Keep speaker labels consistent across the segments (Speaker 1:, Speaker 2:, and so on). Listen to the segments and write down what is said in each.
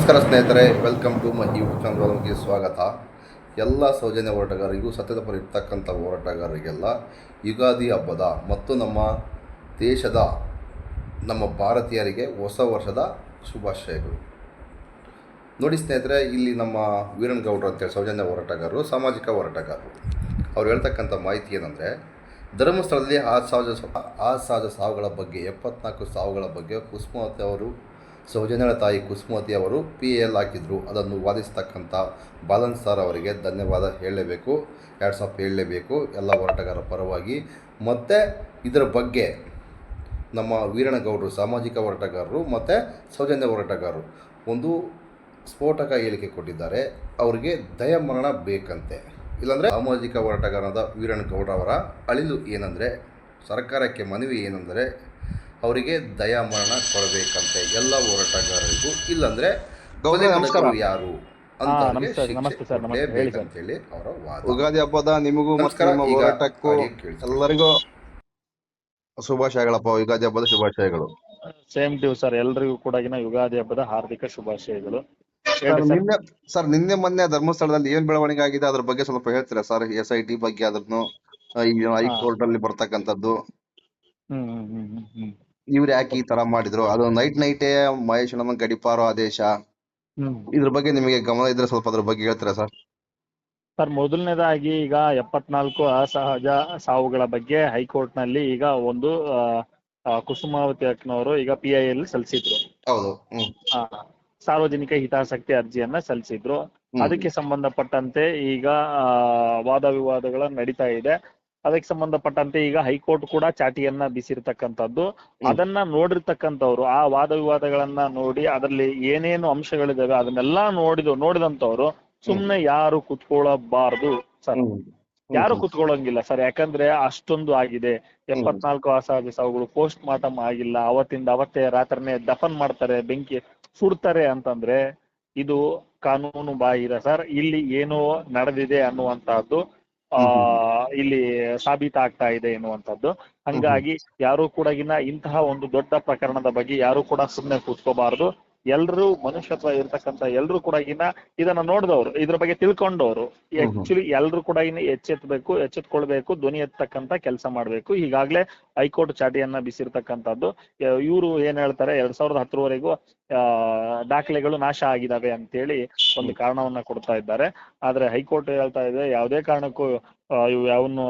Speaker 1: ನಮಸ್ಕಾರ ಸ್ನೇಹಿತರೆ, welcome to my YouTube ಚಾನಲ್ಗೆ ಸ್ವಾಗತ. ಎಲ್ಲ ಸೌಜನ್ಯ ಹೋರಾಟಗಾರರಿಗೂ, ಸತ್ಯದ ಪರ ಇರ್ತಕ್ಕಂಥ ಹೋರಾಟಗಾರರಿಗೆಲ್ಲ ಯುಗಾದಿ ಹಬ್ಬದ ಮತ್ತು ನಮ್ಮ ದೇಶದ ನಮ್ಮ ಭಾರತೀಯರಿಗೆ ಹೊಸ ವರ್ಷದ ಶುಭಾಶಯಗಳು. ನೋಡಿ ಸ್ನೇಹಿತರೆ, ಇಲ್ಲಿ ನಮ್ಮ ವೀರಣ್ಣಗೌಡರು ಅಂತೇಳಿ ಸೌಜನ್ಯ ಹೋರಾಟಗಾರರು, ಸಾಮಾಜಿಕ ಹೋರಾಟಗಾರರು, ಅವ್ರು ಹೇಳ್ತಕ್ಕಂಥ ಮಾಹಿತಿ ಏನಂದರೆ, ಧರ್ಮಸ್ಥಳದಲ್ಲಿ ಸಹಜ ಸಾವುಗಳ ಬಗ್ಗೆ 74 ಸಾವುಗಳ ಬಗ್ಗೆ ಕುಸುಮಾವತಿ ಅವರು, ಸೌಜನ್ಯಳ ತಾಯಿ ಕುಸುಮಾವತಿ ಅವರು PAL ಹಾಕಿದ್ರು. ಅದನ್ನು ವಾದಿಸ್ತಕ್ಕಂಥ ಬಾಲನ್ ಸರ್ ಅವರಿಗೆ ಧನ್ಯವಾದ ಹೇಳಲೇಬೇಕು, ಹೇಳಲೇಬೇಕು ಎಲ್ಲ ಹೋರಾಟಗಾರರ ಪರವಾಗಿ. ಮತ್ತು ಇದರ ಬಗ್ಗೆ ನಮ್ಮ ವೀರಣ್ಣಗೌಡರು ಸಾಮಾಜಿಕ ಹೋರಾಟಗಾರರು ಮತ್ತು ಸೌಜನ್ಯ ಹೋರಾಟಗಾರರು ಒಂದು ಸ್ಫೋಟಕ ಹೇಳಿಕೆ ಕೊಟ್ಟಿದ್ದಾರೆ. ಅವರಿಗೆ ದಯಾಮರಣ ಬೇಕಂತೆ. ಇಲ್ಲಾಂದರೆ ಸಾಮಾಜಿಕ ಹೋರಾಟಗಾರರಾದ ವೀರಣ್ಣಗೌಡರವರ ಅಳಿಲು ಏನಂದರೆ, ಸರ್ಕಾರಕ್ಕೆ ಮನವಿ ಏನಂದರೆ, ಅವರಿಗೆ ದಯಾಮರಣ ಕೊಡಬೇಕಂತೆ ಎಲ್ಲ ಹೋರಾಟಗಾರರಿಗೂ. ಇಲ್ಲಾಂದರೆ ಯಾರು ಅಂತೇಳಿ ಅವರ ವಾದ.
Speaker 2: ಯುಗಾದಿ ಹಬ್ಬದ ನಿಮಗೂ ಮತ್ತು ನಿಮ್ಮ ಹೋರಾಟಕ್ಕೂ ಎಲ್ಲರಿಗೂ ಶುಭಾಶಯಗಳಪ್ಪ. ಯುಗಾದಿ ಹಬ್ಬದ ಶುಭಾಶಯಗಳು.
Speaker 3: ಸೇಮ್ ಟು ಸರ್, ಎಲ್ರಿಗೂ ಕೂಡ ಯುಗಾದಿ ಹಬ್ಬದ ಹಾರ್ದಿಕ ಶುಭಾಶಯಗಳು.
Speaker 2: ನಿನ್ನೆ ಮೊನ್ನೆ ಧರ್ಮಸ್ಥಳದಲ್ಲಿ ಏನ್ ಬೆಳವಣಿಗೆ ಆಗಿದೆ ಅದ್ರ ಬಗ್ಗೆ ಸ್ವಲ್ಪ ಹೇಳ್ತೀರಾ ಸರ್? SIT ಬಗ್ಗೆ, ಅದನ್ನು ಹೈಕೋರ್ಟ್ ಅಲ್ಲಿ ಬರ್ತಕ್ಕಂಥದ್ದು, ಇವ್ರು ಯಾಕೆ ಈ ತರ ಮಾಡಿದ್ರು, ಅದು ನೈಟೇ ಮಹೇಶ್ ಗಡಿಪಾರು ಆದೇಶ, ಇದ್ರ ಬಗ್ಗೆ ನಿಮಗೆ ಗಮನ ಇದ್ರೆ ಸ್ವಲ್ಪ ಅದ್ರ ಬಗ್ಗೆ ಹೇಳ್ತೀರಾ ಸರ್?
Speaker 3: ಸರ್, ಮೊದಲನೇದಾಗಿ ಈಗ 74 ಅಸಹಜ ಸಾವುಗಳ ಬಗ್ಗೆ ಹೈಕೋರ್ಟ್ ನಲ್ಲಿ ಈಗ ಒಂದು ಕುಸುಮಾವತಿ ಅಕ್ಕನವರು ಈಗ PIL ಸಲ್ಲಿಸಿದ್ರು.
Speaker 2: ಹೌದು.
Speaker 3: ಸಾರ್ವಜನಿಕ ಹಿತಾಸಕ್ತಿ ಅರ್ಜಿಯನ್ನ ಸಲ್ಲಿಸಿದ್ರು. ಅದಕ್ಕೆ ಸಂಬಂಧಪಟ್ಟಂತೆ ಈಗ ವಾದ ವಿವಾದಗಳ ನಡೀತಾ ಇದೆ. ಅದಕ್ಕೆ ಸಂಬಂಧಪಟ್ಟಂತೆ ಈಗ ಹೈಕೋರ್ಟ್ ಕೂಡ ಚಾಟಿಯನ್ನ ಬೀಸಿರ್ತಕ್ಕಂಥದ್ದು. ಅದನ್ನ ನೋಡಿರ್ತಕ್ಕಂಥವ್ರು, ಆ ವಾದ ವಿವಾದಗಳನ್ನ ನೋಡಿ ಅದರಲ್ಲಿ ಏನೇನು ಅಂಶಗಳಿದಾವೆ ಅದನ್ನೆಲ್ಲ ನೋಡಿದಂತವ್ರು ಸುಮ್ನೆ ಯಾರು ಕುತ್ಕೊಳ್ಳಬಾರ್ದು ಸರ್. ಯಾರು ಕುತ್ಕೊಳ್ಳಂಗಿಲ್ಲ ಸರ್. ಯಾಕಂದ್ರೆ ಅಷ್ಟೊಂದು ಆಗಿದೆ. 74 ಅಸಹಜ ಸಾವುಗಳು, ಪೋಸ್ಟ್ ಮಾರ್ಟಮ್ ಆಗಿಲ್ಲ, ಅವತ್ತಿಂದ ಅವತ್ತೇ ರಾತ್ರಿನೇ ದಫನ್ ಮಾಡ್ತಾರೆ, ಬೆಂಕಿ ಸುಡ್ತಾರೆ ಅಂತಂದ್ರೆ ಇದು ಕಾನೂನು ಬಾಹಿರ ಸರ್. ಇಲ್ಲಿ ಏನೋ ನಡೆದಿದೆ ಅನ್ನುವಂತಹದ್ದು ಇಲ್ಲಿ ಸಾಬೀತಾಗ್ತಾ ಇದೆ ಎನ್ನುವಂಥದ್ದು. ಹಂಗಾಗಿ ಯಾರು ಕೂಡ ಇಂತಹ ಒಂದು ದೊಡ್ಡ ಪ್ರಕರಣದ ಬಗ್ಗೆ ಯಾರು ಕೂಡ ಸುಮ್ನೆ ಕೂತ್ಕೋಬಾರದು. ಎಲ್ರು ಮನುಷ್ಯತ್ವ ಇರ್ತಕ್ಕಂಥ ಎಲ್ರು ಕೂಡ ಇದನ್ನ ನೋಡಿದವ್ರು, ಇದ್ರ ಬಗ್ಗೆ ತಿಳ್ಕೊಂಡವ್ರು ಆಕ್ಚುಲಿ ಎಲ್ರು ಕೂಡ ಎಚ್ಚೆತ್ಕೊಳ್ಬೇಕು, ಧ್ವನಿ ಎತ್ತಕ್ಕಂತ ಕೆಲಸ ಮಾಡ್ಬೇಕು. ಈಗಾಗ್ಲೇ ಹೈಕೋರ್ಟ್ ಚಾಟಿಯನ್ನ ಬೀಸಿರ್ತಕ್ಕಂಥದ್ದು. ಇವರು ಏನ್ ಹೇಳ್ತಾರೆ, 2010ವರೆಗೂ ದಾಖಲೆಗಳು ನಾಶ ಆಗಿದಾವೆ ಅಂತೇಳಿ ಒಂದು ಕಾರಣವನ್ನ ಕೊಡ್ತಾ ಇದ್ದಾರೆ. ಆದ್ರೆ ಹೈಕೋರ್ಟ್ ಹೇಳ್ತಾ ಇದೆ ಯಾವುದೇ ಕಾರಣಕ್ಕೂ ಇವು ಯಾವನ್ನು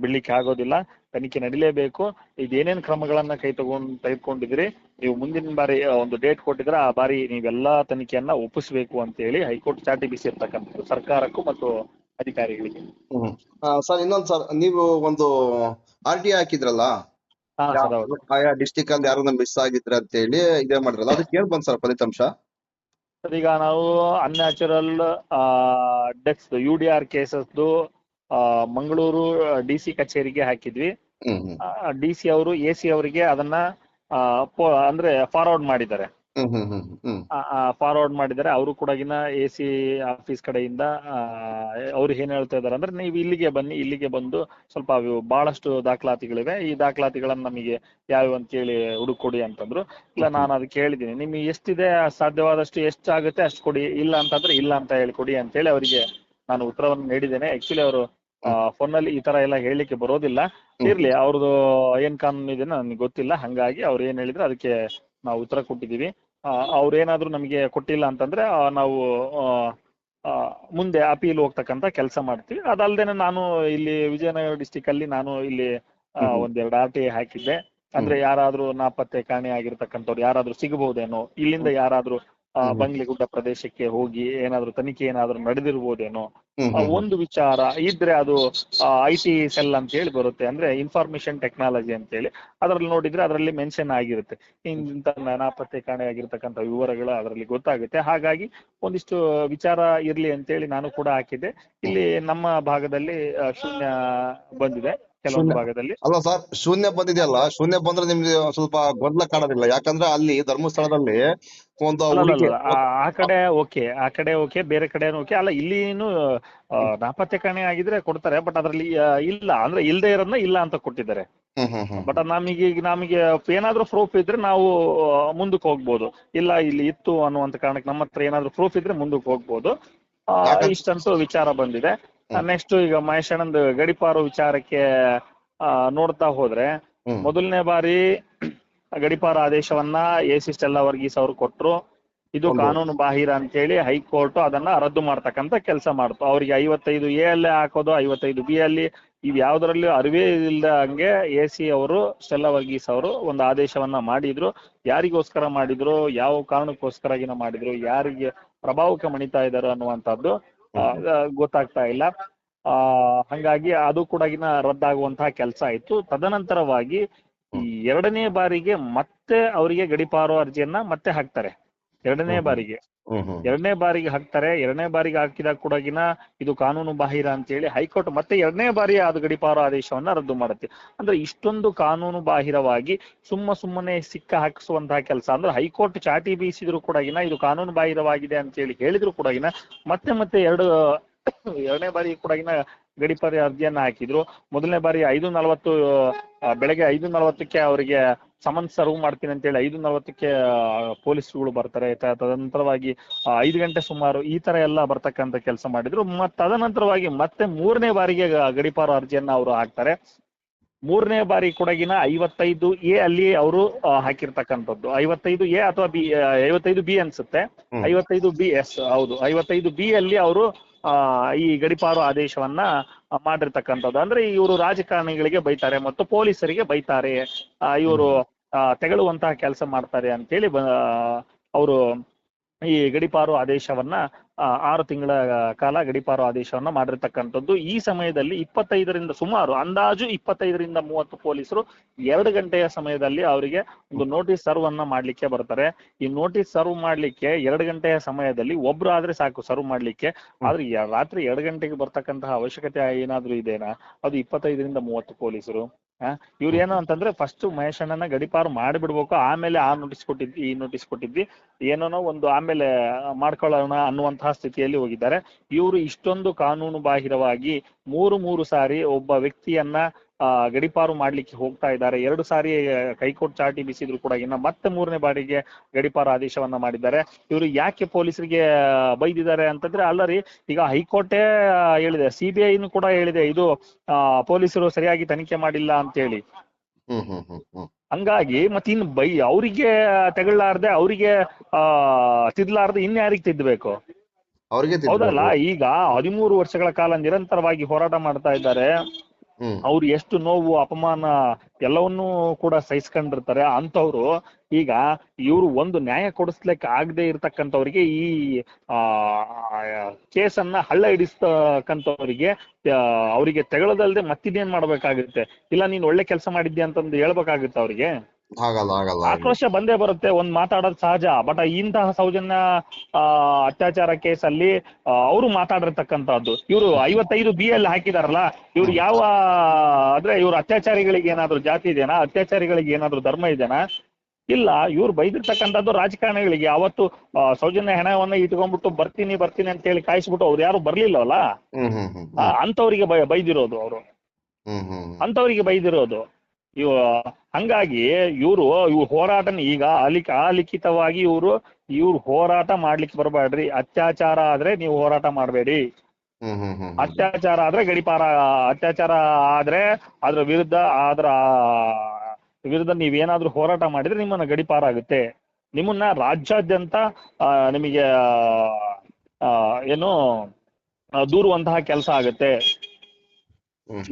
Speaker 3: ಬಿಡ್ಲಿಕ್ಕೆ ಆಗೋದಿಲ್ಲ, ತನಿಖೆ ನಡಿಲೇಬೇಕು. ಇದೇನೇನ್ ಕ್ರಮಗಳನ್ನ ತೆಗೆದುಕೊಂಡಿದ್ರಿ ನೀವು, ಮುಂದಿನ ಬಾರಿ ಒಂದು ಡೇಟ್ ಕೊಟ್ಟಿದ್ರೆ ಆ ಬಾರಿ ನೀವೆಲ್ಲಾ ತನಿಖೆಯನ್ನ ಒಪ್ಪಿಸ್ಬೇಕು ಅಂತ ಹೇಳಿ ಹೈಕೋರ್ಟ್ ಚಾಟಿ ಬೀಸಿರ್ತಕ್ಕಂಥದ್ದು ಸರ್ಕಾರಕ್ಕೂ ಮತ್ತು ಅಧಿಕಾರಿಗಳಿಗೆ.
Speaker 2: ಸರ್, ಇನ್ನೊಂದ್ ಸರ್, ನೀವು ಒಂದು RTI ಹಾಕಿದ್ರಲ್ಲ, ಆಯಾ ಡಿಸ್ಟಿಕ್ ಅಲ್ಲಿ ಯಾರನ್ನ ಮಿಸ್ ಆಗಿದ್ರೆ ಅಂತ ಹೇಳಿ ಇದೇ ಮಾಡಿದ್ರಲ್ಲ, ಅದಕ್ಕೆ ಏನ್ ಬಂದ್ ಸರ್ ಫಲಿತಾಂಶ?
Speaker 3: ಈಗ ನಾವು ಅನ್ಯಾಚುರಲ್ ಡೆತ್ಸ್ UDR ಕೇಸಸ್ದು ಮಂಗಳೂರು DC ಕಚೇರಿಗೆ ಹಾಕಿದ್ವಿ. DC ಅವರು AC ಅವರಿಗೆ ಅದನ್ನ ಅಂದ್ರೆ ಫಾರ್ವರ್ಡ್ ಮಾಡಿದ್ದಾರೆ. ಅವರು ಕೂಡ AC ಆಫೀಸ್ ಕಡೆಯಿಂದ ಅವ್ರು ಏನ್ ಹೇಳ್ತಾ ಇದಾರೆ ಅಂದ್ರೆ, ನೀವು ಇಲ್ಲಿಗೆ ಬಂದು ಸ್ವಲ್ಪ ಬಹಳಷ್ಟು ದಾಖಲಾತಿಗಳಿವೆ, ಈ ದಾಖಲಾತಿಗಳನ್ನ ನಮಗೆ ಯಾವ್ಯಾವ ಅಂತ ಹೇಳಿ ಹುಡುಕೊಡಿ ಅಂತಂದ್ರು. ಇಲ್ಲ, ನಾನು ಅದಕ್ಕೆ ಹೇಳಿದೀನಿ, ನಿಮಗೆ ಎಷ್ಟಿದೆ ಸಾಧ್ಯವಾದಷ್ಟು ಎಷ್ಟಾಗುತ್ತೆ ಅಷ್ಟು ಕೊಡಿ, ಇಲ್ಲ ಅಂತಂದ್ರೆ ಇಲ್ಲ ಅಂತ ಹೇಳ್ಕೊಡಿ ಅಂತ ಹೇಳಿ ಅವರಿಗೆ ನಾನು ಉತ್ತರವನ್ನು ನೀಡಿದ್ದೇನೆ. ಆಕ್ಚುಲಿ ಅವರು ಫೋನ್ ನಲ್ಲಿ ಈ ತರ ಎಲ್ಲ ಹೇಳಲಿಕ್ಕೆ ಬರೋದಿಲ್ಲ. ಇರ್ಲಿ, ಅವ್ರದ್ದು ಏನ್ ಕಾನೂನು ಇದೆ ನನಗೆ ಗೊತ್ತಿಲ್ಲ. ಹಂಗಾಗಿ ಅವ್ರು ಏನ್ ಹೇಳಿದ್ರೆ ಅದಕ್ಕೆ ನಾವು ಉತ್ತರ ಕೊಟ್ಟಿದೀವಿ. ಅವ್ರೇನಾದ್ರೂ ನಮಗೆ ಕೊಟ್ಟಿಲ್ಲ ಅಂತಂದ್ರೆ ನಾವು ಮುಂದೆ ಅಪೀಲ್ ಹೋಗ್ತಕ್ಕಂತ ಕೆಲಸ ಮಾಡ್ತೀವಿ. ಅದಲ್ದೇನೆ ನಾನು ಇಲ್ಲಿ ವಿಜಯನಗರ ಡಿಸ್ಟಿಕ್ ಅಲ್ಲಿ ನಾನು ಇಲ್ಲಿ ಒಂದೆರಡು RTI ಹಾಕಿದ್ದೆ. ಅಂದ್ರೆ ಯಾರಾದ್ರೂ ನಾಪತ್ತೆ ಕಾಣೆ ಆಗಿರ್ತಕ್ಕಂಥವ್ರು ಯಾರಾದ್ರೂ ಸಿಗಬಹುದೇನೋ, ಇಲ್ಲಿಂದ ಯಾರಾದ್ರೂ ಬಂಗ್ಲೆಗುಡ್ಡ ಪ್ರದೇಶಕ್ಕೆ ಹೋಗಿ ಏನಾದ್ರೂ ತನಿಖೆ ಏನಾದ್ರೂ ನಡೆದಿರ್ಬೋದೇನೋ ಒಂದು ವಿಚಾರ ಇದ್ರೆ ಅದು IT ಸೆಲ್ ಅಂತ ಹೇಳಿ ಬರುತ್ತೆ, ಅಂದ್ರೆ ಇನ್ಫಾರ್ಮೇಶನ್ ಟೆಕ್ನಾಲಜಿ ಅಂತ ಹೇಳಿ. ಅದ್ರಲ್ಲಿ ನೋಡಿದ್ರೆ ಅದರಲ್ಲಿ ಮೆನ್ಷನ್ ಆಗಿರುತ್ತೆ, ಇಂತ ನಾಪತ್ತೆ ಕಾಣೆ ಆಗಿರ್ತಕ್ಕಂಥ ವಿವರಗಳು ಅದರಲ್ಲಿ ಗೊತ್ತಾಗುತ್ತೆ. ಹಾಗಾಗಿ ಒಂದಿಷ್ಟು ವಿಚಾರ ಇರ್ಲಿ ಅಂತೇಳಿ ನಾನು ಕೂಡ ಹಾಕಿದ್ದೆ. ಇಲ್ಲಿ ನಮ್ಮ ಭಾಗದಲ್ಲಿ ಶೂನ್ಯ ಬಂದಿದೆ. ಕೆಲವೊಂದು ಭಾಗದಲ್ಲಿ.
Speaker 2: ಅಲ್ಲ ಸರ್, ಶೂನ್ಯ ಬಂದಿದೆಯಲ್ಲ, ಶೂನ್ಯ ಬಂದ್ರೆ ನಿಮ್ಗೆ ಸ್ವಲ್ಪ ಗೊಂದಲ ಕಾಣೋದಿಲ್ಲ. ಯಾಕಂದ್ರೆ ಅಲ್ಲಿ ಧರ್ಮಸ್ಥಳದಲ್ಲಿ ಒಂದು ಹುಡುಗಿ
Speaker 3: ಅಲ್ಲ ಆ ಕಡೆ ಓಕೆ, ಆ ಕಡೆ ಓಕೆ, ಬೇರೆ ಕಡೆ ಓಕೆ ಅಲ್ಲ. ಇಲ್ಲಿನು ನಾಪತ್ತೆ ಕಾಣೆ ಆಗಿದ್ರೆ ಕೊಡ್ತಾರೆ, ಬಟ್ ಅದ್ರಲ್ಲಿ ಇಲ್ಲ ಅಂದ್ರೆ ಇಲ್ದೇ ಇರೋದನ್ನ ಇಲ್ಲ ಅಂತ ಕೊಟ್ಟಿದ್ದಾರೆ. ಬಟ್ ನಮಗೆ ಏನಾದ್ರೂ ಪ್ರೂಫ್ ಇದ್ರೆ ನಾವು ಮುಂದಕ್ಕೆ ಹೋಗ್ಬೋದು. ಇಲ್ಲ ಇಲ್ಲಿ ಇತ್ತು ಅನ್ನುವಂತ ಕಾರಣಕ್ಕೆ ನಮ್ಮ ಹತ್ರ ಏನಾದ್ರೂ ಪ್ರೂಫ್ ಇದ್ರೆ ಮುಂದಕ್ಕೆ ಹೋಗ್ಬೋದು. ಇಷ್ಟಂತೂ ವಿಚಾರ ಬಂದಿದೆ. ನೆಕ್ಸ್ಟ್ ಈಗ ಮಹೇಶಣ್ಣಂದು ಗಡಿಪಾರು ವಿಚಾರಕ್ಕೆ ನೋಡ್ತಾ ಹೋದ್ರೆ, ಮೊದಲನೇ ಬಾರಿ ಗಡಿಪಾರು ಆದೇಶವನ್ನ ಎ.ಸಿ. ಸ್ಟೆಲ್ಲಾ ವರ್ಗೀಸ್ ಅವರು ಕೊಟ್ರು. ಇದು ಕಾನೂನು ಬಾಹಿರ ಅಂತೇಳಿ ಹೈಕೋರ್ಟ್ ಅದನ್ನ ರದ್ದು ಮಾಡ್ತಕ್ಕಂತ ಕೆಲಸ ಮಾಡ್ತು. ಅವ್ರಿಗೆ 55A ಅಲ್ಲೇ ಹಾಕೋದು, 55B ಅಲ್ಲಿ ಇವ್ ಯಾವ್ದ್ರಲ್ಲಿ ಅರಿವೇ ಇಲ್ದಂಗೆ ಎ.ಸಿ. ಅವರು, ಸ್ಟೆಲ್ಲಾ ವರ್ಗೀಸ್ ಅವರು ಒಂದು ಆದೇಶವನ್ನ ಮಾಡಿದ್ರು. ಯಾರಿಗೋಸ್ಕರ ಮಾಡಿದ್ರು, ಯಾವ ಕಾರಣಕ್ಕೋಸ್ಕರ ಮಾಡಿದ್ರು, ಯಾರಿಗೆ ಪ್ರಭಾವಕ್ಕೆ ಮಣಿತಾ ಇದ್ದಾರೆ ಅನ್ನುವಂಥದ್ದು ಗೊತ್ತಾಗ್ತಾ ಇಲ್ಲ. ಹಂಗಾಗಿ ಅದು ಕೂಡ ರದ್ದಾಗುವಂತಹ ಕೆಲಸ ಆಯ್ತು. ತದನಂತರವಾಗಿ ಈ ಎರಡನೇ ಬಾರಿಗೆ ಮತ್ತೆ ಅವರಿಗೆ ಗಡಿಪಾರು ಅರ್ಜಿಯನ್ನ ಮತ್ತೆ ಹಾಕ್ತಾರೆ. ಎರಡನೇ ಬಾರಿಗೆ ಹಾಕ್ತಾರೆ. ಎರಡನೇ ಬಾರಿಗೆ ಹಾಕಿದಾಗ ಕೂಡ ಇದು ಕಾನೂನು ಬಾಹಿರ ಅಂತ ಹೇಳಿ ಹೈಕೋರ್ಟ್ ಮತ್ತೆ ಎರಡನೇ ಬಾರಿ ಅದು ಗಡಿಪಾರು ಆದೇಶವನ್ನ ರದ್ದು ಮಾಡುತ್ತೆ. ಅಂದ್ರೆ ಇಷ್ಟೊಂದು ಕಾನೂನು ಬಾಹಿರವಾಗಿ ಸುಮ್ಮನೆ ಸಿಕ್ಕ ಹಾಕಿಸುವಂತಹ ಕೆಲಸ. ಅಂದ್ರೆ ಹೈಕೋರ್ಟ್ ಚಾಟಿ ಬೀಸಿದ್ರು ಕೂಡ ಇದು ಕಾನೂನು ಬಾಹಿರವಾಗಿದೆ ಅಂತ ಹೇಳಿ ಹೇಳಿದ್ರು ಕೂಡ ಮತ್ತೆ ಎರಡನೇ ಬಾರಿ ಕೂಡ ಗಡಿಪಾರು ಅರ್ಜಿಯನ್ನ ಹಾಕಿದ್ರು. ಮೊದಲನೇ ಬಾರಿ 5:40 ಬೆಳಗ್ಗೆ 5:40ಕ್ಕೆ ಅವರಿಗೆ ಸಮನ್ಸ್ ಸರ್ವ್ ಮಾಡ್ತೀನಿ ಅಂತ ಹೇಳಿ 5:40ಕ್ಕೆ ಪೊಲೀಸ್ಗಳು ಬರ್ತಾರೆ. ತದನಂತರವಾಗಿ 5 ಗಂಟೆ ಸುಮಾರು ಈ ತರ ಎಲ್ಲ ಬರ್ತಕ್ಕಂಥ ಕೆಲಸ ಮಾಡಿದ್ರು. ತದನಂತರವಾಗಿ ಮತ್ತೆ ಮೂರನೇ ಬಾರಿಗೆ ಗಡಿಪಾರು ಅರ್ಜಿಯನ್ನ ಅವರು ಹಾಕ್ತಾರೆ. ಮೂರನೇ ಬಾರಿ ಕೂಡ 55A ಅಲ್ಲಿ ಅವರು ಹಾಕಿರ್ತಕ್ಕಂಥದ್ದು. 55A ಅಥವಾ 55B ಅನ್ಸುತ್ತೆ. 55B, ಎಸ್ ಹೌದು, 55B ಅಲ್ಲಿ ಅವರು ಈ ಗಡಿಪಾರು ಆದೇಶವನ್ನ ಮಾಡಿರ್ತಕ್ಕಂಥದ್ದು. ಅಂದ್ರೆ ಇವರು ರಾಜಕಾರಣಿಗಳಿಗೆ ಬೈತಾರೆ ಮತ್ತು ಪೊಲೀಸರಿಗೆ ಬೈತಾರೆ, ಇವರು ತೆಗಳುವಂತಹ ಕೆಲಸ ಮಾಡ್ತಾರೆ ಅಂತೇಳಿ ಅವರು ಈ ಗಡಿಪಾರು ಆದೇಶವನ್ನ 6 ತಿಂಗಳ ಕಾಲ ಗಡಿಪಾರು ಆದೇಶವನ್ನ ಮಾಡಿರ್ತಕ್ಕಂಥದ್ದು. ಈ ಸಮಯದಲ್ಲಿ 25ರಿಂದ ಸುಮಾರು ಅಂದಾಜು 25ರಿಂದ 30 ಪೊಲೀಸರು 2 ಗಂಟೆಯ ಸಮಯದಲ್ಲಿ ಅವರಿಗೆ ಒಂದು ನೋಟಿಸ್ ಸರ್ವ್ ಅನ್ನ ಮಾಡ್ಲಿಕ್ಕೆ ಬರ್ತಾರೆ. ಈ ನೋಟಿಸ್ ಸರ್ವ್ ಮಾಡ್ಲಿಕ್ಕೆ 2 ಗಂಟೆಯ ಸಮಯದಲ್ಲಿ ಒಬ್ರು ಆದ್ರೆ ಸಾಕು ಸರ್ವ್ ಮಾಡ್ಲಿಕ್ಕೆ. ಆದ್ರೆ ರಾತ್ರಿ 2 ಗಂಟೆಗೆ ಬರ್ತಕ್ಕಂತಹ ಅವಶ್ಯಕತೆ ಏನಾದ್ರೂ ಇದೆನಾ? ಅದು 25ರಿಂದ 30 ಪೊಲೀಸರು. ಇವ್ರು ಏನು ಅಂತಂದ್ರೆ ಫಸ್ಟ್ ಮಹೇಶಣ್ಣನ ಗಡಿಪಾರು ಮಾಡಿಬಿಡ್ಬೇಕು, ಆಮೇಲೆ ಆ ನೋಟಿಸ್ ಕೊಟ್ಟಿದ್ವಿ, ಈ ನೋಟಿಸ್ ಕೊಟ್ಟಿದ್ವಿ, ಏನೋ ಒಂದು ಆಮೇಲೆ ಮಾಡ್ಕೊಳ್ಳೋಣ ಅನ್ನುವಂತಹ ಸ್ಥಿತಿಯಲ್ಲಿ ಹೋಗಿದ್ದಾರೆ. ಇವರು ಇಷ್ಟೊಂದು ಕಾನೂನು ಬಾಹಿರವಾಗಿ ಮೂರು ಸಾರಿ ಒಬ್ಬ ವ್ಯಕ್ತಿಯನ್ನ ಗಡಿಪಾರು ಮಾಡ್ಲಿಕ್ಕೆ ಹೋಗ್ತಾ ಇದ್ದಾರೆ. 2 ಸಾರಿ ಹೈಕೋರ್ಟ್ ಚಾಟಿ ಬೀಸಿದ್ರು ಕೂಡ ಮತ್ತೆ 3ನೇ ಬಾರಿಗೆ ಗಡಿಪಾರು ಆದೇಶವನ್ನ ಮಾಡಿದ್ದಾರೆ. ಇವರು ಯಾಕೆ ಪೊಲೀಸರಿಗೆ ಬೈದಿದ್ದಾರೆ ಅಂತಂದ್ರೆ, ಅಲ್ಲರಿ ಈಗ ಹೈಕೋರ್ಟೇ ಹೇಳಿದೆ, CBI ಕೂಡ ಹೇಳಿದೆ ಇದು ಪೊಲೀಸರು ಸರಿಯಾಗಿ ತನಿಖೆ ಮಾಡಿಲ್ಲ ಅಂತ ಹೇಳಿ. ಹಂಗಾಗಿ ಮತ್ತಿನ್ ಅವರಿಗೆ ತೆಗಳಾರ್ದೆ, ಅವರಿಗೆ ತಿದ್ಲಾರ್ದೆ ಇನ್ಯಾರಿಗೆ ತಿದ್ದಬೇಕು? ಹೌದಲ್ಲ? ಈಗ 13 ವರ್ಷಗಳ ಕಾಲ ನಿರಂತರವಾಗಿ ಹೋರಾಟ ಮಾಡ್ತಾ ಇದ್ದಾರೆ. ಅವ್ರು ಎಷ್ಟು ನೋವು, ಅಪಮಾನ ಎಲ್ಲವನ್ನೂ ಕೂಡ ಸಹಿಸ್ಕೊಂಡಿರ್ತಾರೆ. ಅಂತವ್ರು ಈಗ ಇವ್ರು ಒಂದು ನ್ಯಾಯ ಕೊಡಿಸ್ಲಿಕ್ಕೆ ಆಗದೆ ಇರ್ತಕ್ಕಂಥವ್ರಿಗೆ ಈ ಕೇಸನ್ನ ಹಳ್ಳ ಹಿಡಿಸ್ತಕ್ಕಂಥವ್ರಿಗೆ ಅವರಿಗೆ ತೆಗಳದಲ್ದೆ ಮತ್ತಿದೇನ್ ಮಾಡ್ಬೇಕಾಗುತ್ತೆ? ಇಲ್ಲ ನೀನ್ ಒಳ್ಳೆ ಕೆಲಸ ಮಾಡಿದ್ಯಾ ಅಂತಂದು ಹೇಳ್ಬೇಕಾಗುತ್ತೆ ಅವ್ರಿಗೆ. ಆಕ್ರೋಶ ಬಂದೇ ಬರುತ್ತೆ, ಒಂದ್ ಮಾತಾಡೋದು ಸಹಜ. ಬಟ್ ಇಂತಹ ಸೌಜನ್ಯ ಅತ್ಯಾಚಾರ ಕೇಸಲ್ಲಿ ಅವರು ಮಾತಾಡಿರ್ತಕ್ಕಂಥದ್ದು. ಇವರು 55B ಅಲ್ಲಿ ಹಾಕಿದಾರಲ್ಲ, ಇವ್ರು ಯಾವ ಅಂದ್ರೆ ಇವ್ರು ಅತ್ಯಾಚಾರಿಗಳಿಗೆ ಏನಾದ್ರು ಜಾತಿ ಇದೆನಾ? ಅತ್ಯಾಚಾರಿಗಳಿಗೆ ಏನಾದ್ರು ಧರ್ಮ ಇದೆನಾ? ಇಲ್ಲ. ಇವ್ರು ಬೈದಿರ್ತಕ್ಕಂಥದ್ದು ರಾಜಕಾರಣಿಗಳಿಗೆ. ಅವತ್ತು ಸೌಜನ್ಯ ಹೆಣವನ್ನ ಇಟ್ಕೊಂಡ್ಬಿಟ್ಟು ಬರ್ತೀನಿ ಅಂತ ಹೇಳಿ ಕಾಯಿಸ್ಬಿಟ್ಟು ಅವ್ರು ಯಾರು ಬರ್ಲಿಲ್ಲವಲ್ಲ, ಅಂತವ್ರಿಗೆ ಬೈದಿರೋದು ಅವರು, ಅಂತವ್ರಿಗೆ ಬೈದಿರೋದು ಹಂಗಾಗಿ ಇವ್ರು ಹೋರಾಟನ ಈಗ ಅಲಿಖಿತವಾಗಿ ಇವ್ರು ಹೋರಾಟ ಮಾಡ್ಲಿಕ್ಕೆ ಬರಬೇಡ್ರಿ. ಅತ್ಯಾಚಾರ ಆದ್ರೆ ನೀವು ಹೋರಾಟ ಮಾಡಬೇಡಿ. ಅತ್ಯಾಚಾರ ಆದ್ರೆ ಅತ್ಯಾಚಾರ ಆದ್ರೆ ಅದ್ರ ವಿರುದ್ಧ ನೀವೇನಾದ್ರೂ ಹೋರಾಟ ಮಾಡಿದ್ರೆ ನಿಮ್ಮನ್ನ ಗಡಿಪಾರ ಆಗುತ್ತೆ. ನಿಮ್ಮನ್ನ ರಾಜ್ಯಾದ್ಯಂತ ನಿಮಗೆ ಏನು ದೂರುವಂತಹ ಕೆಲಸ ಆಗುತ್ತೆ.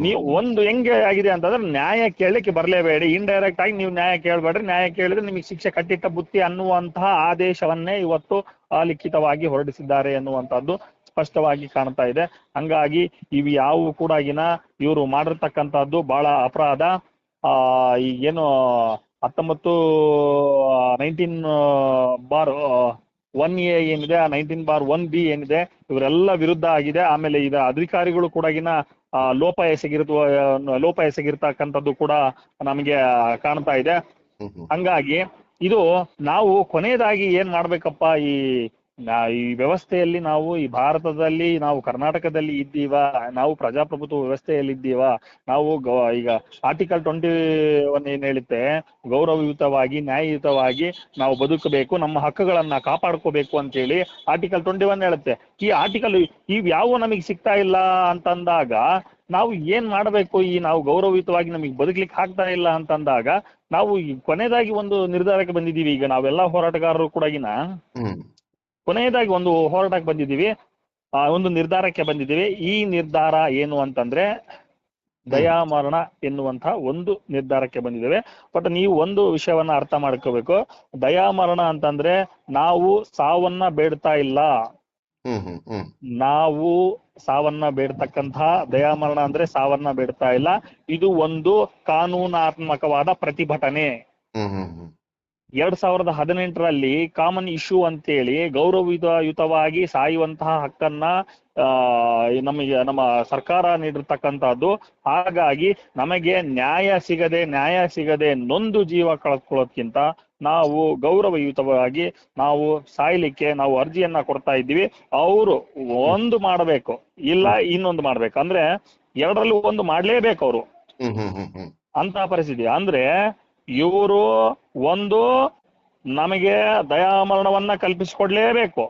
Speaker 3: ನೀವು ಒಂದು ಹೆಂಗೆ ಆಗಿದೆ ಅಂತಂದ್ರೆ, ನ್ಯಾಯ ಕೇಳಲಿಕ್ಕೆ ಬರ್ಲೇಬೇಡಿ. ಇಂಡೈರೆಕ್ಟ್ ಆಗಿ ನೀವು ನ್ಯಾಯ ಕೇಳಬೇಡ್ರಿ. ನ್ಯಾಯ ಕೇಳಿದ್ರೆ ನಿಮಗೆ ಶಿಕ್ಷೆ ಕಟ್ಟಿಟ್ಟ ಬುತ್ತಿ ಅನ್ನುವಂತಹ ಆದೇಶವನ್ನೇ ಇವತ್ತು ಅಲಿಖಿತವಾಗಿ ಹೊರಡಿಸಿದ್ದಾರೆ ಎನ್ನುವಂತಹದ್ದು ಸ್ಪಷ್ಟವಾಗಿ ಕಾಣ್ತಾ ಇದೆ. ಹಂಗಾಗಿ ಇವು ಯಾವುವು ಕೂಡ ಇವರು ಮಾಡಿರ್ತಕ್ಕಂಥದ್ದು ಬಹಳ ಅಪರಾಧ. ಈಗೇನು 19/1A ಏನಿದೆ, 19/1B ಏನಿದೆ, ಇವರೆಲ್ಲ ವಿರುದ್ಧ ಆಗಿದೆ. ಆಮೇಲೆ ಇದರ ಅಧಿಕಾರಿಗಳು ಕೂಡ ಲೋಪ ಎಸಗಿರ್ತಕ್ಕಂಥದ್ದು ಕೂಡ ನಮಗೆ ಕಾಣ್ತಾ ಇದೆ.
Speaker 2: ಹ್ಮ್ ಹ್ಮ್
Speaker 3: ಹಂಗಾಗಿ ಇದು ನಾವು ಕೊನೆಯದಾಗಿ ಏನ್ ಮಾಡ್ಬೇಕಪ್ಪ, ಈ ವ್ಯವಸ್ಥೆಯಲ್ಲಿ ನಾವು ಈ ಭಾರತದಲ್ಲಿ ನಾವು ಕರ್ನಾಟಕದಲ್ಲಿ ಇದ್ದೀವ, ನಾವು ಪ್ರಜಾಪ್ರಭುತ್ವ ವ್ಯವಸ್ಥೆಯಲ್ಲಿ ಇದ್ದೀವ, ನಾವು ಈಗ ಆರ್ಟಿಕಲ್ 21 ಏನ್ ಹೇಳುತ್ತೆ, ಗೌರವಯುತವಾಗಿ ನ್ಯಾಯಯುತವಾಗಿ ನಾವು ಬದುಕಬೇಕು, ನಮ್ಮ ಹಕ್ಕುಗಳನ್ನ ಕಾಪಾಡ್ಕೋಬೇಕು ಅಂತ ಹೇಳಿ ಆರ್ಟಿಕಲ್ 21 ಹೇಳುತ್ತೆ. ಈ ಆರ್ಟಿಕಲ್ ಇವ್ ಯಾವ ನಮಗೆ ಸಿಗ್ತಾ ಇಲ್ಲ ಅಂತಂದಾಗ ನಾವು ಏನ್ ಮಾಡ್ಬೇಕು, ನಾವು ಗೌರವಯುತವಾಗಿ ನಮಗೆ ಬದುಕ್ಲಿಕ್ಕೆ ಆಗ್ತಾ ಇಲ್ಲ ಅಂತಂದಾಗ ನಾವು ಕೊನೆಯದಾಗಿ ಒಂದು ನಿರ್ಧಾರಕ್ಕೆ ಬಂದಿದ್ದೀವಿ. ಈಗ ನಾವೆಲ್ಲಾ ಹೋರಾಟಗಾರರು ಕೂಡ ಕೊನೆಯದಾಗಿ ಒಂದು ಹೋರಾಟಕ್ಕೆ ಬಂದಿದ್ದೀವಿ, ಒಂದು ನಿರ್ಧಾರಕ್ಕೆ ಬಂದಿದ್ದೀವಿ. ಈ ನಿರ್ಧಾರ ಏನು ಅಂತಂದ್ರೆ ದಯಾಮರಣ ಎನ್ನುವಂತ ಒಂದು ನಿರ್ಧಾರಕ್ಕೆ ಬಂದಿದ್ದೇವೆ. ಬಟ್ ನೀವು ಒಂದು ವಿಷಯವನ್ನ ಅರ್ಥ ಮಾಡ್ಕೋಬೇಕು, ದಯಾಮರಣ ಅಂತಂದ್ರೆ ನಾವು ಸಾವನ್ನ ಬೇಡ್ತಾ ಇಲ್ಲ. ನಾವು ಸಾವನ್ನ ಬೇಡ್ತಕ್ಕಂತಹ ದಯಾಮರಣ ಅಂದ್ರೆ ಸಾವನ್ನ ಬೇಡ್ತಾ ಇಲ್ಲ. ಇದು ಒಂದು ಕಾನೂನಾತ್ಮಕವಾದ ಪ್ರತಿಭಟನೆ. 2018ರಲ್ಲಿ ಕಾಮನ್ ಇಶ್ಯೂ ಅಂತೇಳಿ ಗೌರವಯುತವಾಗಿ ಸಾಯುವಂತಹ ಹಕ್ಕನ್ನ ನಮ್ಮ ಸರ್ಕಾರ ನೀಡಿರ್ತಕ್ಕಂಥದ್ದು. ಹಾಗಾಗಿ ನಮಗೆ ನ್ಯಾಯ ಸಿಗದೆ ನೊಂದು ಜೀವ ಕಳ್ಕೊಳ್ಳೋದ್ಕಿಂತ ನಾವು ಗೌರವಯುತವಾಗಿ ನಾವು ಸಾಯ್ಲಿಕ್ಕೆ ನಾವು ಅರ್ಜಿಯನ್ನ ಕೊಡ್ತಾ ಇದ್ದೀವಿ. ಅವರು ಒಂದು ಮಾಡ್ಬೇಕು, ಇಲ್ಲ ಇನ್ನೊಂದು ಮಾಡ್ಬೇಕು, ಅಂದ್ರೆ ಎರಡರಲ್ಲೂ ಒಂದು ಮಾಡ್ಲೇಬೇಕು ಅವರು ಅಂತ ಪರಿಸ್ಥಿತಿ. ಅಂದ್ರೆ ಇವರು ಒಂದು ನಮಗೆ ದಯಾಮರಣವನ್ನ ಕಲ್ಪಿಸಿಕೊಡ್ಲೇಬೇಕು,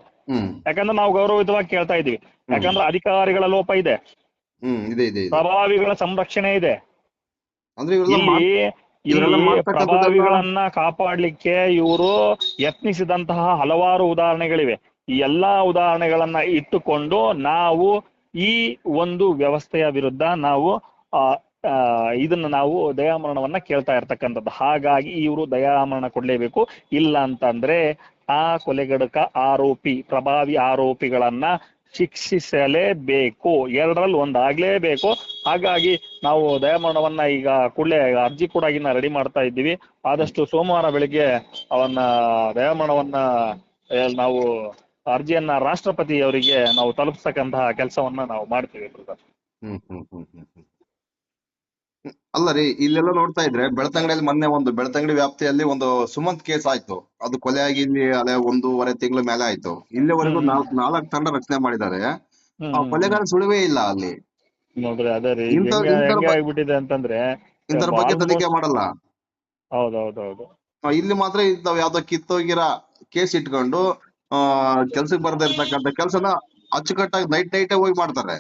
Speaker 3: ಯಾಕಂದ್ರೆ ನಾವು ಗೌರವಯುತವಾಗಿ ಕೇಳ್ತಾ ಇದೀವಿ. ಯಾಕಂದ್ರೆ ಅಧಿಕಾರಿಗಳ ಲೋಪ ಇದೆ, ಪ್ರಭಾವಿಗಳ ಸಂರಕ್ಷಣೆ ಇದೆ. ಇಲ್ಲಿ ಪ್ರಭಾವಿಗಳನ್ನ ಕಾಪಾಡ್ಲಿಕ್ಕೆ ಇವರು ಯತ್ನಿಸಿದಂತಹ ಹಲವಾರು ಉದಾಹರಣೆಗಳಿವೆ. ಈ ಎಲ್ಲಾ ಉದಾಹರಣೆಗಳನ್ನ ಇಟ್ಟುಕೊಂಡು ನಾವು ಈ ಒಂದು ವ್ಯವಸ್ಥೆಯ ವಿರುದ್ಧ ನಾವು ಇದನ್ನ ನಾವು ದಯಾಮರಣವನ್ನ ಕೇಳ್ತಾ ಇರ್ತಕ್ಕಂಥದ್ದು. ಹಾಗಾಗಿ ಇವರು ದಯಾಮರಣ ಕೊಡ್ಲೇಬೇಕು. ಇಲ್ಲ ಅಂತಂದ್ರೆ ಆ ಕೊಲೆಗಡಕ ಪ್ರಭಾವಿ ಆರೋಪಿಗಳನ್ನ ಶಿಕ್ಷಿಸಲೇಬೇಕು. ಎರಡರಲ್ಲಿ ಒಂದಾಗ್ಲೇಬೇಕು. ಹಾಗಾಗಿ ನಾವು ದಯಾಮರಣವನ್ನ ಈಗ ಕೂಡಲೇ ಅರ್ಜಿ ಕೂಡ ರೆಡಿ ಮಾಡ್ತಾ ಇದ್ದೀವಿ. ಆದಷ್ಟು ಸೋಮವಾರ ಬೆಳಿಗ್ಗೆ ದಯಾಮರಣವನ್ನ ನಾವು ಅರ್ಜಿಯನ್ನ ರಾಷ್ಟ್ರಪತಿ ಅವರಿಗೆ ನಾವು ತಲುಪಿಸ್ತಕ್ಕಂತಹ ಕೆಲಸವನ್ನ ನಾವು ಮಾಡ್ತೀವಿ.
Speaker 2: ಅಲ್ಲ ರೀ, ಇಲ್ಲೆಲ್ಲ ನೋಡ್ತಾ ಇದ್ರೆ ಬೆಳ್ತಂಗಡಿಯಲ್ಲಿ ಮೊನ್ನೆ ಒಂದು ಬೆಳ್ತಂಗಡಿ ವ್ಯಾಪ್ತಿಯಲ್ಲಿ ಒಂದು ಸುಮಂತ್ ಕೇಸ್ ಆಯ್ತು. ಅದು ಕೊಲೆ ಆಗಿ ಇಲ್ಲಿ ಅದೇ 1.5 ತಿಂಗಳ ಮೇಲೆ ಆಯ್ತು. ಇಲ್ಲಿವರೆಗೂ 4 ತಂಡ ರಚನೆ ಮಾಡಿದ್ದಾರೆ. ಆ ಕೊಲೆಗಾರ ಸುಳಿವೇ ಇಲ್ಲ ಅಲ್ಲಿ.
Speaker 3: ನೋಡ್ರಿ ಅದೇ ರೀ ಹೆಂಗೆ ಆಗ್ಬಿಟ್ಟಿದೆ ಅಂತಂದ್ರೆ
Speaker 2: ಇಂತರ ಬಗ್ಗೆ ತನಿಖೆ ಮಾಡಲ್ಲ.
Speaker 3: ಹೌದೌದೌದು.
Speaker 2: ಇಲ್ಲಿ ಮಾತ್ರ ಇಂಥವ್ ಯಾವ್ದೋ ಕಿತ್ತೋಗಿರ ಕೇಸ್ ಇಟ್ಕೊಂಡು ಕೆಲ್ಸಕ್ಕೆ ಬರ್ದೇ ಇರ್ತಕ್ಕಂಥ ಕೆಲ್ಸನ ಅಚ್ಚುಕಟ್ಟಾಗಿ ನೈಟ್ ಹೋಗಿ ಮಾಡ್ತಾರೆ.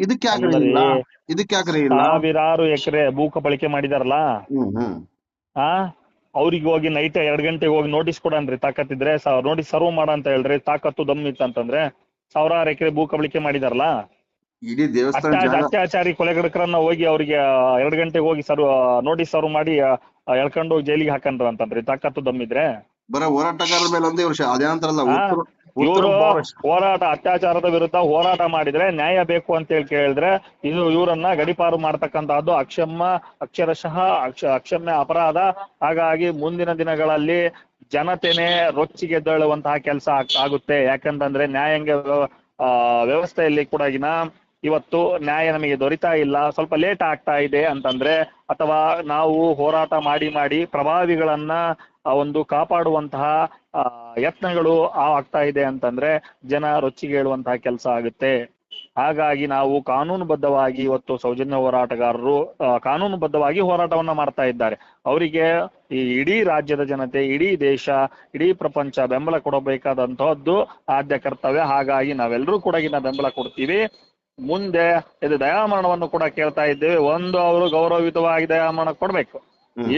Speaker 2: ಇದಕ್ಕೆ ಯಾಕ್ರಿ ಇಲ್ಲ?
Speaker 3: ಸಾವಿರಾರು ಎಕರೆ ಭೂ ಕಬಳಿಕೆ ಮಾಡಿದಾರಲ್ಲ, ಅವ್ರಿಗೆ ಹೋಗಿ ನೈಟ್ 2 ಗಂಟೆಗೆ ಹೋಗಿ ನೋಟಿಸ್ ಕೊಡನ್ರಿ, ತಾಕತ್ತಿದ್ರೆ ನೋಟಿಸ್ ಸರ್ವ್ ಮಾಡ ಅಂತ ಹೇಳ್ರಿ. ತಾಕತ್ತು ದಮ್ ಇತ್ತಂತಂದ್ರೆ ಸಾವಿರಾರು ಎಕರೆ ಭೂ ಕಬಳಿಕೆ ಮಾಡಿದಾರಲ್ಲ,
Speaker 2: ಇಡೀ ದೇವಸ್ಥಾನ
Speaker 3: ಅತ್ಯಾಚಾರಿ ಕೊಲೆಗಡಕರನ್ನ ಹೋಗಿ ಅವ್ರಿಗೆ 2 ಗಂಟೆಗೆ ಹೋಗಿ ನೋಟಿಸ್ ಸರ್ವ್ ಮಾಡಿ ಎಳ್ಕೊಂಡು ಹೋಗಿ ಜೈಲಿಗೆ ಹಾಕನ್ರ ಅಂತಂದ್ರಿ. ತಾಕತ್ತು ದಮ್ ಇದ್ರೆ
Speaker 2: ಬರ ಹೋರಾಟಗಾರರ ಮೇಲೆ ಒಂದೇ ವರ್ಷ ಅದೇನಂತಾರಲ್ಲ,
Speaker 3: ಇವರು ಹೋರಾಟ ಅತ್ಯಾಚಾರದ ವಿರುದ್ಧ ಹೋರಾಟ ಮಾಡಿದ್ರೆ ನ್ಯಾಯ ಬೇಕು ಅಂತ ಹೇಳಿ ಕೇಳಿದ್ರೆ ಇದು ಇವರನ್ನ ಗಡಿಪಾರು ಮಾಡ್ತಕ್ಕಂತಹದ್ದು ಅಕ್ಷರಶಃ ಅಕ್ಷಮ್ಯ ಅಪರಾಧ. ಹಾಗಾಗಿ ಮುಂದಿನ ದಿನಗಳಲ್ಲಿ ಜನತೆನೆ ರೊಚ್ಚಿಗೆದ್ದೇಳುವಂತಹ ಕೆಲಸ ಆಗುತ್ತೆ. ಯಾಕಂತಂದ್ರೆ ನ್ಯಾಯಾಂಗ ವ್ಯವಸ್ಥೆಯಲ್ಲಿ ಕೂಡ ಇವತ್ತು ನ್ಯಾಯ ನಮಗೆ ದೊರೀತಾ ಇಲ್ಲ, ಸ್ವಲ್ಪ ಲೇಟ್ ಆಗ್ತಾ ಇದೆ ಅಂತಂದ್ರೆ, ಅಥವಾ ನಾವು ಹೋರಾಟ ಮಾಡಿ ಪ್ರಭಾವಿಗಳನ್ನ ಒಂದು ಕಾಪಾಡುವಂತಹ ಯತ್ನಗಳು ಆಗ್ತಾ ಇದೆ ಅಂತಂದ್ರೆ ಜನ ರೊಚ್ಚಿಗೇಳುವಂತಹ ಕೆಲಸ ಆಗುತ್ತೆ. ಹಾಗಾಗಿ ನಾವು ಕಾನೂನುಬದ್ಧವಾಗಿ ಇವತ್ತು ಸೌಜನ್ಯ ಹೋರಾಟಗಾರರು ಕಾನೂನುಬದ್ಧವಾಗಿ ಹೋರಾಟವನ್ನ ಮಾಡ್ತಾ ಇದ್ದಾರೆ. ಅವರಿಗೆ ಈ ಇಡೀ ರಾಜ್ಯದ ಜನತೆ, ಇಡೀ ದೇಶ, ಇಡೀ ಪ್ರಪಂಚ ಬೆಂಬಲ ಕೊಡಬೇಕಾದಂತಹದ್ದು ಆದ್ಯ ಕರ್ತವ್ಯ. ಹಾಗಾಗಿ ನಾವೆಲ್ಲರೂ ಕೂಡ ಬೆಂಬಲ ಕೊಡ್ತೀವಿ. ಮುಂದೆ ಇದು ದಯಾಮರಣವನ್ನು ಕೂಡ ಕೇಳ್ತಾ ಇದ್ದೇವೆ. ಒಂದು ಅವರು ಗೌರವಯುತವಾಗಿ ದಯಾಮರಣ ಕೊಡ್ಬೇಕು,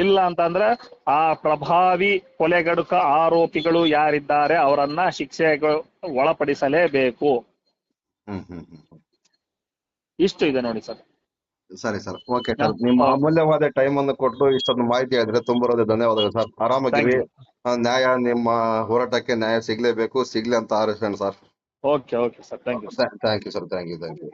Speaker 3: ಇಲ್ಲ ಅಂತಂದ್ರೆ ಆ ಪ್ರಭಾವಿ ಕೊಲೆಗಡುಕ ಆರೋಪಿಗಳು ಯಾರಿದ್ದಾರೆ ಅವರನ್ನ ಶಿಕ್ಷೆಗೆ ಒಳಪಡಿಸಲೇಬೇಕು. ಇಷ್ಟು ಇದೆ ನೋಡಿ ಸರ್.
Speaker 2: ಸರಿ ಸರ್, ಓಕೆ ಸರ್. ನಿಮ್ಮ ಅಮೂಲ್ಯವಾದ ಟೈಮ್ ಅನ್ನು ಕೊಟ್ಟು ಇಷ್ಟೊಂದು ಮಾಹಿತಿ ಹೇಳಿದ್ರೆ ತುಂಬಾ ಧನ್ಯವಾದಗಳು ಸರ್. ಆರಾಮಾಗಿರಿ. ನ್ಯಾಯ ನಿಮ್ಮ ಹೋರಾಟಕ್ಕೆ ನ್ಯಾಯ ಸಿಗ್ಲೇಬೇಕು, ಸಿಗ್ಲಿ ಅಂತ ಹಾರೈಸೋಣ sir.
Speaker 3: Okay sir, thank you
Speaker 2: sir. Thank you.